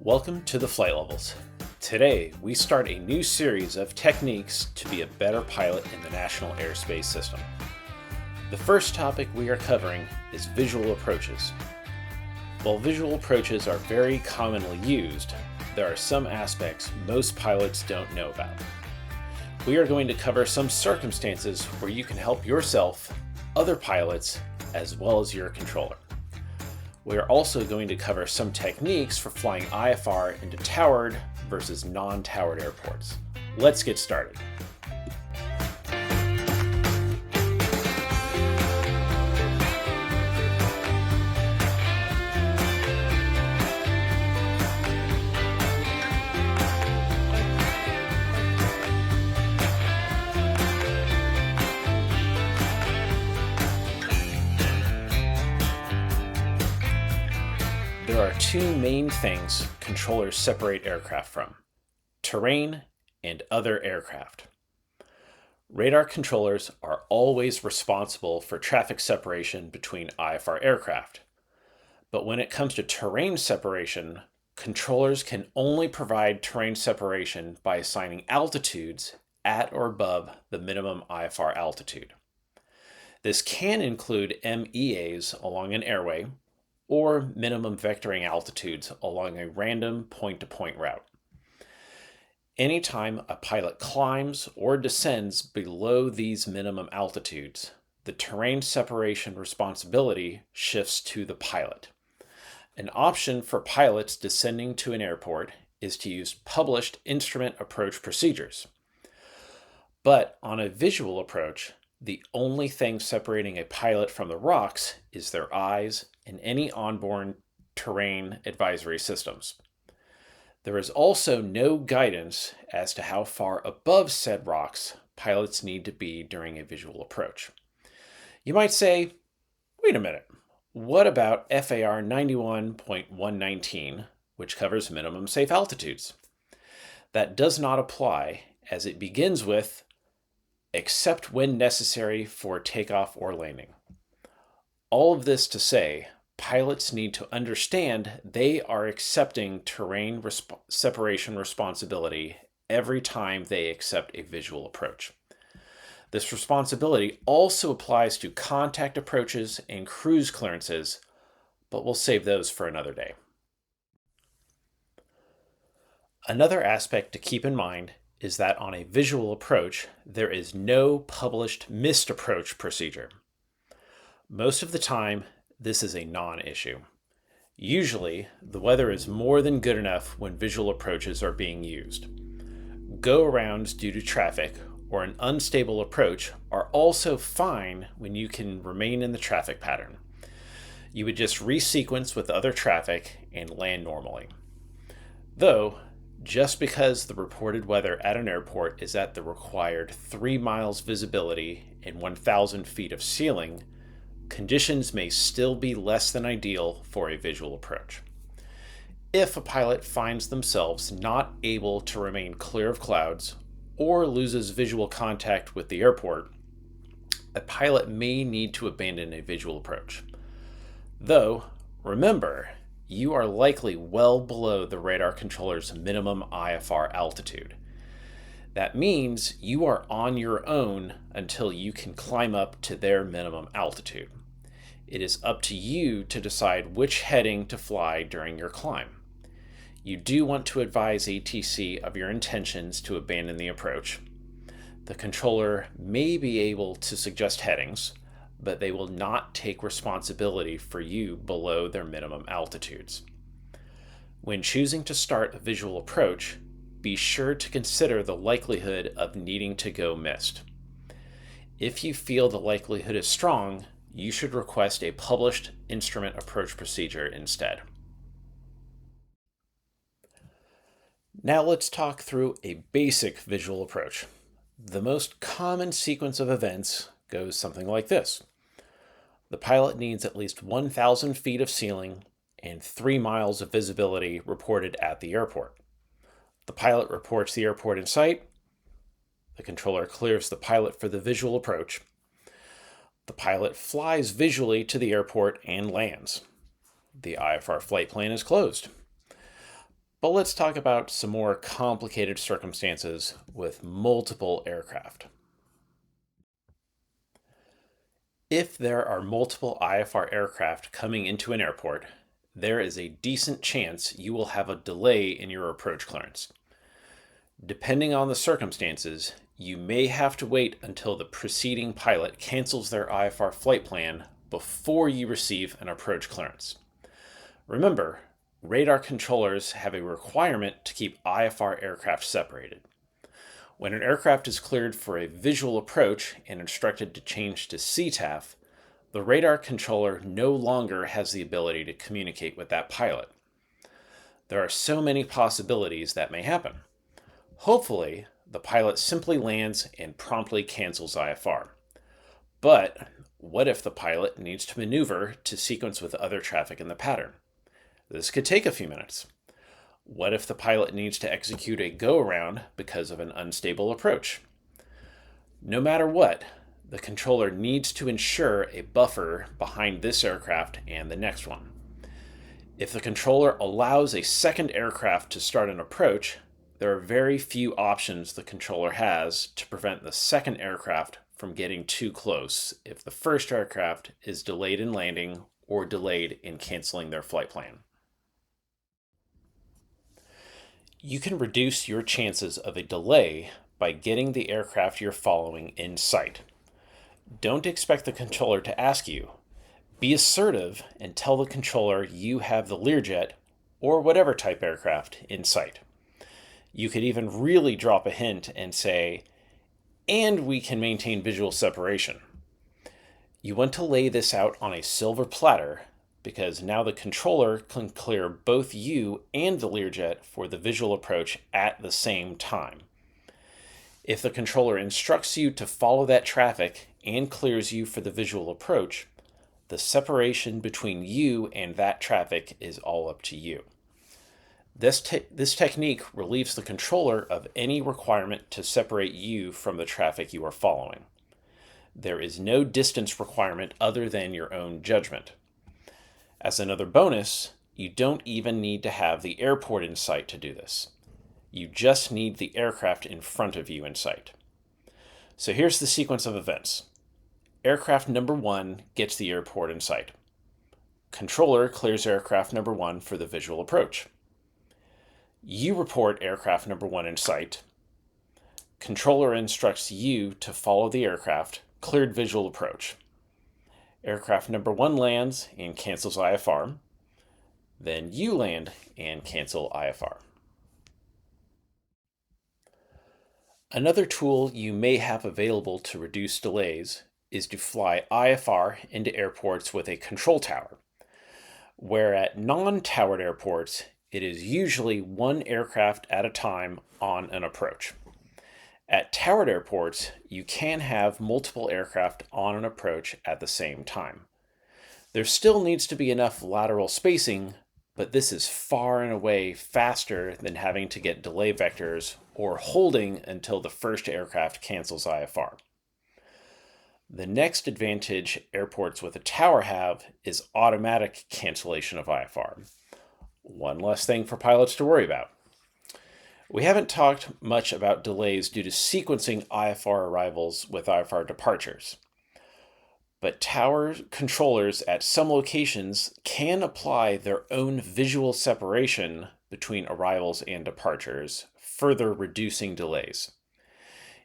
Welcome to the Flight Levels. Today, we start a new series of techniques to be a better pilot in the National Airspace System. The first topic we are covering is visual approaches. While visual approaches are very commonly used, there are some aspects most pilots don't know about. We are going to cover some circumstances where you can help yourself, other pilots, as well as your controller. We are also going to cover some techniques for flying IFR into towered versus non-towered airports. Let's get started. There are two main things controllers separate aircraft from: terrain and other aircraft. Radar controllers are always responsible for traffic separation between IFR aircraft. But when it comes to terrain separation, controllers can only provide terrain separation by assigning altitudes at or above the minimum IFR altitude. This can include MEAs along an airway, or minimum vectoring altitudes along a random point-to-point route. Anytime a pilot climbs or descends below these minimum altitudes, the terrain separation responsibility shifts to the pilot. An option for pilots descending to an airport is to use published instrument approach procedures. But on a visual approach, the only thing separating a pilot from the rocks is their eyes and any onboard terrain advisory systems. There is also no guidance as to how far above said rocks pilots need to be during a visual approach. You might say, wait a minute, what about FAR 91.119, which covers minimum safe altitudes? That does not apply, as it begins with except when necessary for takeoff or landing. All of this to say, pilots need to understand they are accepting terrain separation responsibility every time they accept a visual approach. This responsibility also applies to contact approaches and cruise clearances, but we'll save those for another day. Another aspect to keep in mind is that on a visual approach, there is no published missed approach procedure. Most of the time, this is a non-issue. Usually, the weather is more than good enough when visual approaches are being used. Go-arounds due to traffic or an unstable approach are also fine when you can remain in the traffic pattern. You would just resequence with other traffic and land normally. Though, just because the reported weather at an airport is at the required 3 miles visibility and 1,000 feet of ceiling, conditions may still be less than ideal for a visual approach. If a pilot finds themselves not able to remain clear of clouds or loses visual contact with the airport, a pilot may need to abandon a visual approach. Though, remember, you are likely well below the radar controller's minimum IFR altitude. That means you are on your own until you can climb up to their minimum altitude. It is up to you to decide which heading to fly during your climb. You do want to advise ATC of your intentions to abandon the approach. The controller may be able to suggest headings, but they will not take responsibility for you below their minimum altitudes. When choosing to start a visual approach, be sure to consider the likelihood of needing to go missed. If you feel the likelihood is strong, you should request a published instrument approach procedure instead. Now let's talk through a basic visual approach. The most common sequence of events goes something like this. The pilot needs at least 1,000 feet of ceiling and 3 miles of visibility reported at the airport. The pilot reports the airport in sight. The controller clears the pilot for the visual approach. The pilot flies visually to the airport and lands. The IFR flight plan is closed. But let's talk about some more complicated circumstances with multiple aircraft. If there are multiple IFR aircraft coming into an airport, there is a decent chance you will have a delay in your approach clearance. Depending on the circumstances, you may have to wait until the preceding pilot cancels their IFR flight plan before you receive an approach clearance. Remember, radar controllers have a requirement to keep IFR aircraft separated. When an aircraft is cleared for a visual approach and instructed to change to CTAF, the radar controller no longer has the ability to communicate with that pilot. There are so many possibilities that may happen. Hopefully, the pilot simply lands and promptly cancels IFR. But what if the pilot needs to maneuver to sequence with other traffic in the pattern? This could take a few minutes. What if the pilot needs to execute a go-around because of an unstable approach? No matter what, the controller needs to ensure a buffer behind this aircraft and the next one. If the controller allows a second aircraft to start an approach, there are very few options the controller has to prevent the second aircraft from getting too close if the first aircraft is delayed in landing or delayed in canceling their flight plan. You can reduce your chances of a delay by getting the aircraft you're following in sight. Don't expect the controller to ask you. Be assertive and tell the controller you have the Learjet or whatever type aircraft in sight. You could even really drop a hint and say, and we can maintain visual separation. You want to lay this out on a silver platter because now the controller can clear both you and the Learjet for the visual approach at the same time. If the controller instructs you to follow that traffic and clears you for the visual approach, the separation between you and that traffic is all up to you. This technique relieves the controller of any requirement to separate you from the traffic you are following. There is no distance requirement other than your own judgment. As another bonus, you don't even need to have the airport in sight to do this. You just need the aircraft in front of you in sight. So here's the sequence of events. Aircraft number 1 gets the airport in sight. Controller clears aircraft number 1 for the visual approach. You report aircraft number 1 in sight. Controller instructs you to follow the aircraft, cleared visual approach. Aircraft number 1 lands and cancels IFR. Then you land and cancel IFR. Another tool you may have available to reduce delays is to fly IFR into airports with a control tower, where at non-towered airports, it is usually one aircraft at a time on an approach. At towered airports, you can have multiple aircraft on an approach at the same time. There still needs to be enough lateral spacing, but this is far and away faster than having to get delay vectors or holding until the first aircraft cancels IFR. The next advantage airports with a tower have is automatic cancellation of IFR. One less thing for pilots to worry about. We haven't talked much about delays due to sequencing IFR arrivals with IFR departures. But tower controllers at some locations can apply their own visual separation between arrivals and departures, further reducing delays.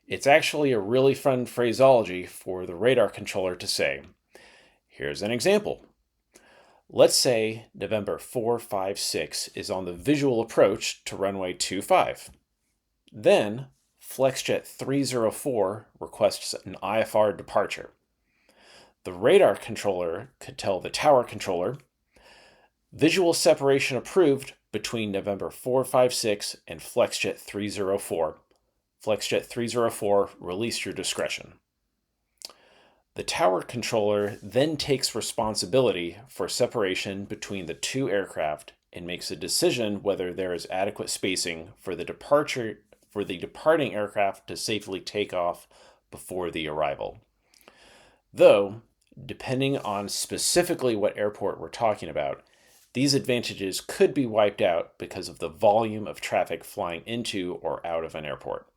It's actually a really fun phraseology for the radar controller to say. Here's an example. Let's say November 456 is on the visual approach to runway 25. Then FlexJet 304 requests an IFR departure. The radar controller could tell the tower controller, visual separation approved between November 456 and FlexJet 304. FlexJet 304, release your discretion. The tower controller then takes responsibility for separation between the two aircraft and makes a decision whether there is adequate spacing for the departing aircraft to safely take off before the arrival. Though, depending on specifically what airport we're talking about, These advantages could be wiped out because of the volume of traffic flying into or out of an airport.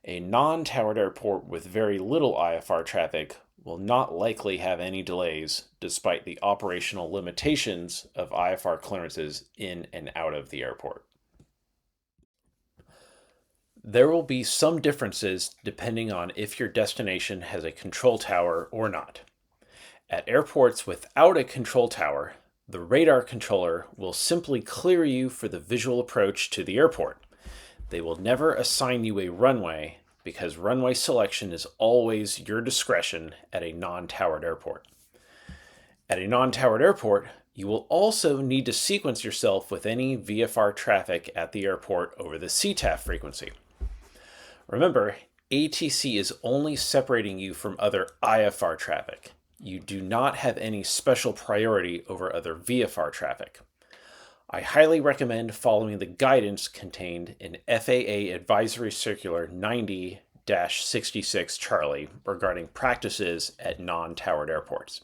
A non-towered airport with very little IFR traffic will not likely have any delays despite the operational limitations of IFR clearances in and out of the airport. There will be some differences depending on if your destination has a control tower or not. At airports without a control tower, the radar controller will simply clear you for the visual approach to the airport. They will never assign you a runway because runway selection is always your discretion at a non-towered airport. At a non-towered airport, you will also need to sequence yourself with any VFR traffic at the airport over the CTAF frequency. Remember, ATC is only separating you from other IFR traffic. You do not have any special priority over other VFR traffic. I highly recommend following the guidance contained in FAA Advisory Circular 90-66 Charlie regarding practices at non-towered airports.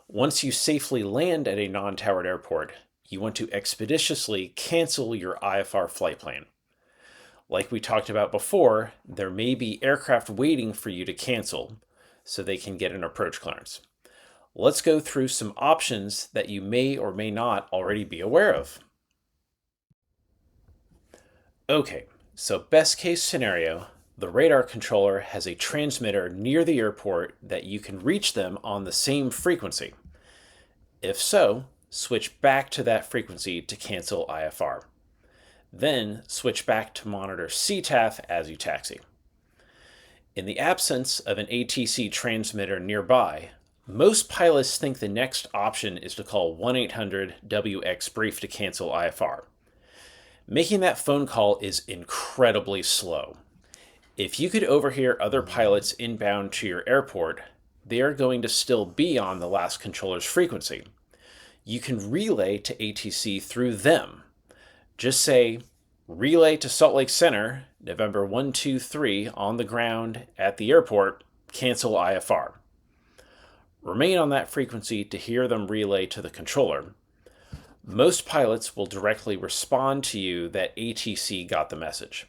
Once you safely land at a non-towered airport, you want to expeditiously cancel your IFR flight plan. Like we talked about before, there may be aircraft waiting for you to cancel so they can get an approach clearance. Let's go through some options that you may or may not already be aware of. Okay, so best case scenario, the radar controller has a transmitter near the airport that you can reach them on the same frequency. If so, switch back to that frequency to cancel IFR. Then switch back to monitor CTAF as you taxi. In the absence of an ATC transmitter nearby, most pilots think the next option is to call 1-800-WX-BRIEF to cancel IFR. Making that phone call is incredibly slow. If you could overhear other pilots inbound to your airport, they are going to still be on the last controller's frequency. You can relay to ATC through them. Just say, relay to Salt Lake Center, November 123 on the ground at the airport, cancel IFR. Remain on that frequency to hear them relay to the controller. Most pilots will directly respond to you that ATC got the message.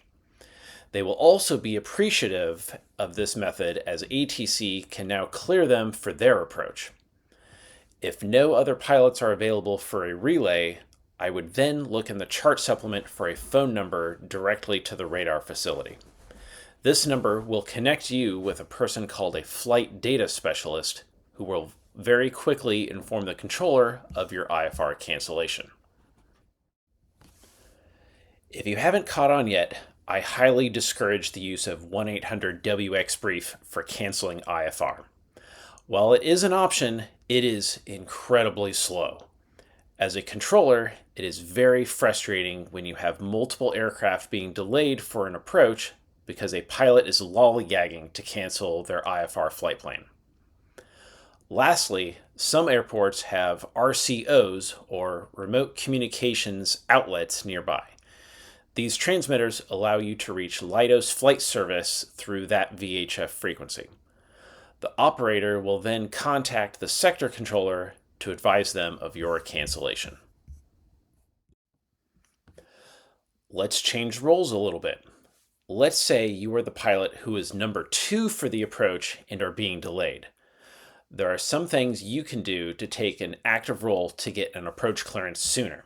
They will also be appreciative of this method as ATC can now clear them for their approach. If no other pilots are available for a relay, I would then look in the chart supplement for a phone number directly to the radar facility. This number will connect you with a person called a flight data specialist who will very quickly inform the controller of your IFR cancellation. If you haven't caught on yet, I highly discourage the use of 1-800-WX-BRIEF for canceling IFR. While it is an option, it is incredibly slow. As a controller, it is very frustrating when you have multiple aircraft being delayed for an approach because a pilot is lollygagging to cancel their IFR flight plan. Lastly, some airports have RCOs, or remote communications outlets, nearby. These transmitters allow you to reach Leidos flight service through that VHF frequency. The operator will then contact the sector controller to advise them of your cancellation. Let's change roles a little bit. Let's say you are the pilot who is number 2 for the approach and are being delayed. There are some things you can do to take an active role to get an approach clearance sooner.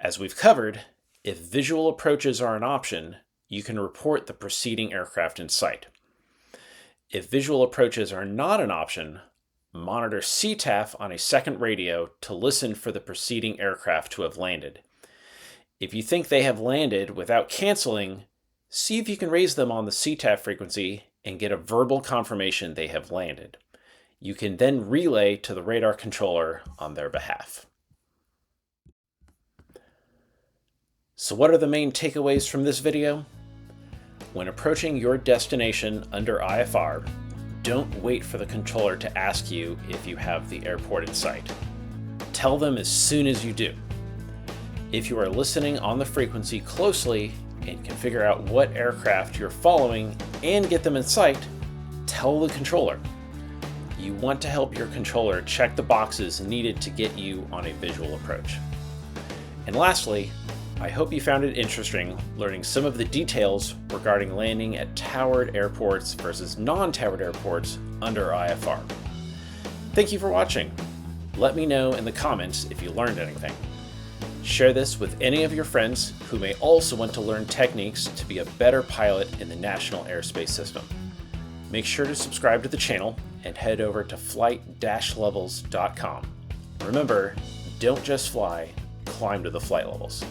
As we've covered, if visual approaches are an option, you can report the preceding aircraft in sight. If visual approaches are not an option, monitor CTAF on a second radio to listen for the preceding aircraft to have landed. If you think they have landed without canceling, see if you can raise them on the CTAF frequency and get a verbal confirmation they have landed. You can then relay to the radar controller on their behalf. So what are the main takeaways from this video? When approaching your destination under IFR, don't wait for the controller to ask you if you have the airport in sight. Tell them as soon as you do. If you are listening on the frequency closely and can figure out what aircraft you're following and get them in sight, tell the controller. You want to help your controller check the boxes needed to get you on a visual approach. And lastly, I hope you found it interesting learning some of the details regarding landing at towered airports versus non-towered airports under IFR. Thank you for watching. Let me know in the comments if you learned anything. Share this with any of your friends who may also want to learn techniques to be a better pilot in the National Airspace System. Make sure to subscribe to the channel and head over to flight-levels.com. Remember, don't just fly, climb to the flight levels.